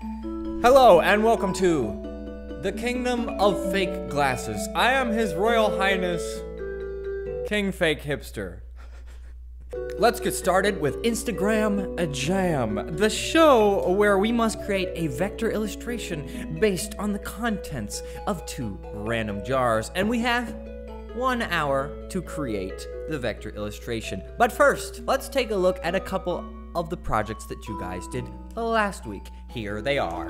Hello and welcome to the Kingdom of Fake Glasses. I am His Royal Highness, King Fake Hipster. Let's get started with Instagram Jam, the show where we must create a vector illustration based on the contents of 2 random jars, and we have 1 hour to create the vector illustration. But first, let's take a look at a couple of the projects that you guys did last week. Here they are.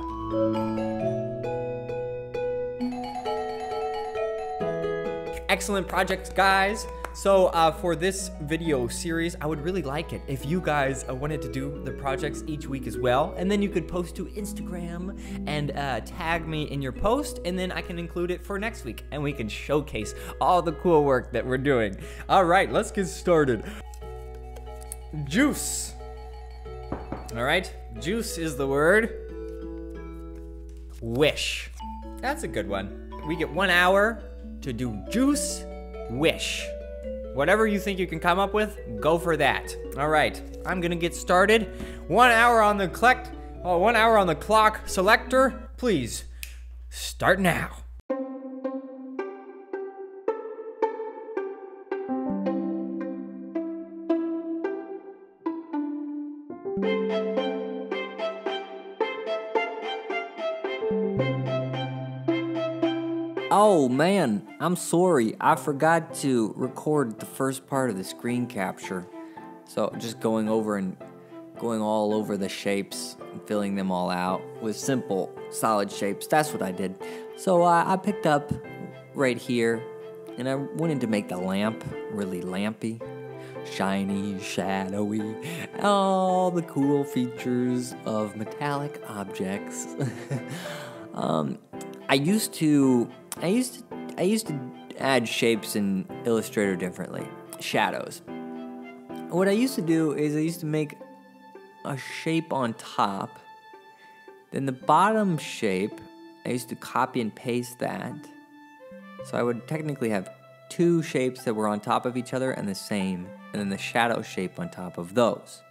Excellent projects, guys. So for this video series, I would really like it if you guys wanted to do the projects each week as well, and then you could post to Instagram and tag me in your post, and then I can include it for next week, and we can showcase all the cool work that we're doing. All right, let's get started. Juice. All right, juice is the word. Wish. That's a good one. We get 1 hour to do juice, wish. Whatever you think you can come up with, go for that. All right, I'm gonna get started. 1 hour on the clock. Selector, please start now. Oh man, I'm sorry. I forgot to record the first part of the screen capture. So just going all over the shapes and filling them all out with simple, solid shapes. That's what I did. So I picked up right here and I wanted to make the lamp really lampy, shiny, shadowy, all the cool features of metallic objects. I used to add shapes in Illustrator differently. Shadows. What I used to do is I used to make a shape on top. Then the bottom shape, I used to copy and paste that. So I would technically have 2 shapes that were on top of each other and the same, and then the shadow shape on top of those.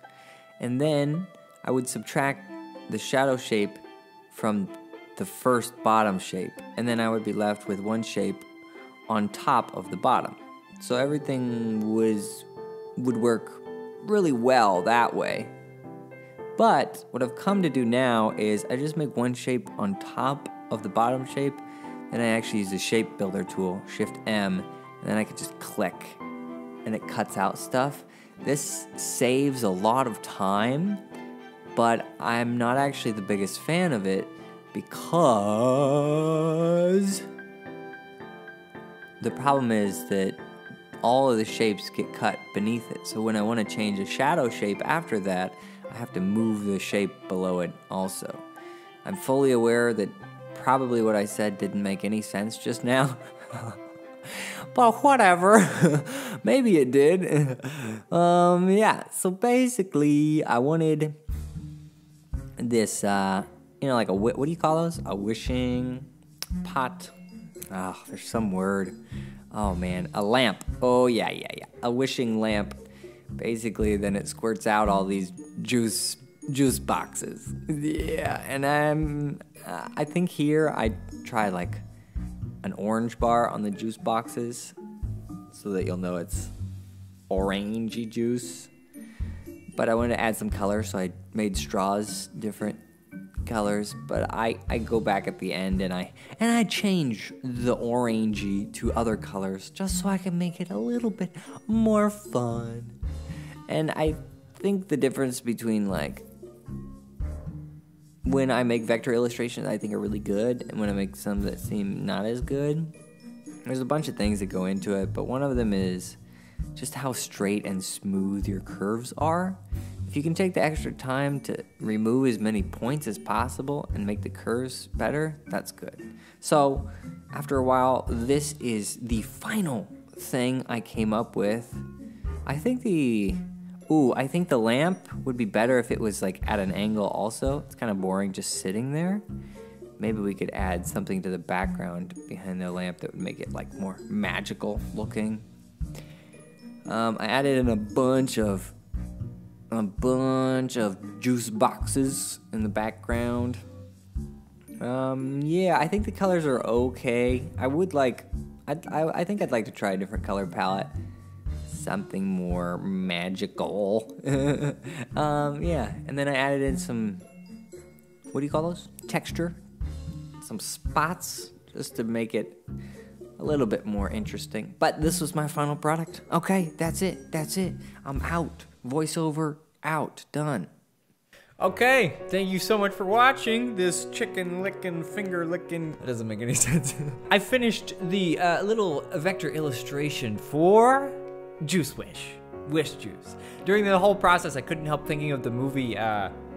And then I would subtract the shadow shape from the first bottom shape, and then I would be left with 1 shape on top of the bottom. So everything would work really well that way. But what I've come to do now is I just make 1 shape on top of the bottom shape, and I actually use the shape builder tool, Shift M, and then I can just click and it cuts out stuff. This saves a lot of time, but I'm not actually the biggest fan of it, because the problem is that all of the shapes get cut beneath it. So when I want to change a shadow shape after that, I have to move the shape below it also. I'm fully aware that probably what I said didn't make any sense just now. But whatever. Maybe it did. Yeah, so basically I wanted this like what do you call those? A wishing pot? Oh, there's some word. Oh man, a lamp. Oh yeah. A wishing lamp. Basically, then it squirts out all these juice boxes. Yeah, and I think here I try like an orange bar on the juice boxes, so that you'll know it's orangey juice. But I wanted to add some color, so I made straws different colors, but I go back at the end and I change the orangey to other colors just so I can make it a little bit more fun. And I think the difference between like when I make vector illustrations I think are really good, and when I make some that seem not as good, there's a bunch of things that go into it, but one of them is just how straight and smooth your curves are. If you can take the extra time to remove as many points as possible and make the curves better, that's good. So after a while, this is the final thing I came up with. I think the lamp would be better if it was like at an angle also. It's kind of boring just sitting there. Maybe we could add something to the background behind the lamp that would make it like more magical looking. I added in a bunch of juice boxes in the background. Yeah, I think the colors are okay. I think I'd like to try a different color palette. Something more magical. Yeah, and then I added in some, what do you call those? Texture. Some spots, just to make it a little bit more interesting. But this was my final product. Okay, that's it. I'm out. Voiceover out. Done. Okay, thank you so much for watching this chicken licking, finger licking. That doesn't make any sense. I finished the little vector illustration for Juice Wish Juice. During the whole process, I couldn't help thinking of the movie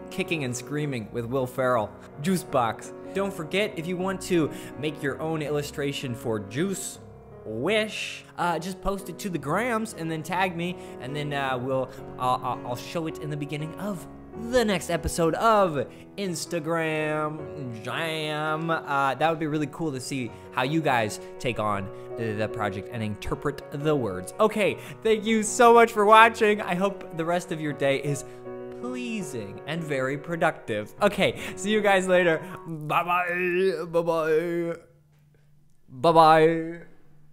Kicking and Screaming with Will Ferrell, Juice Box. Don't forget, if you want to make your own illustration for Juice Wish, just post it to the grams and then tag me, and then I'll show it in the beginning of the next episode of Instagram Jam. That would be really cool to see how you guys take on the project and interpret the words. Okay, thank you so much for watching. I hope the rest of your day is pleasing and very productive. Okay, see you guys later. Bye-bye. Bye-bye. Bye-bye.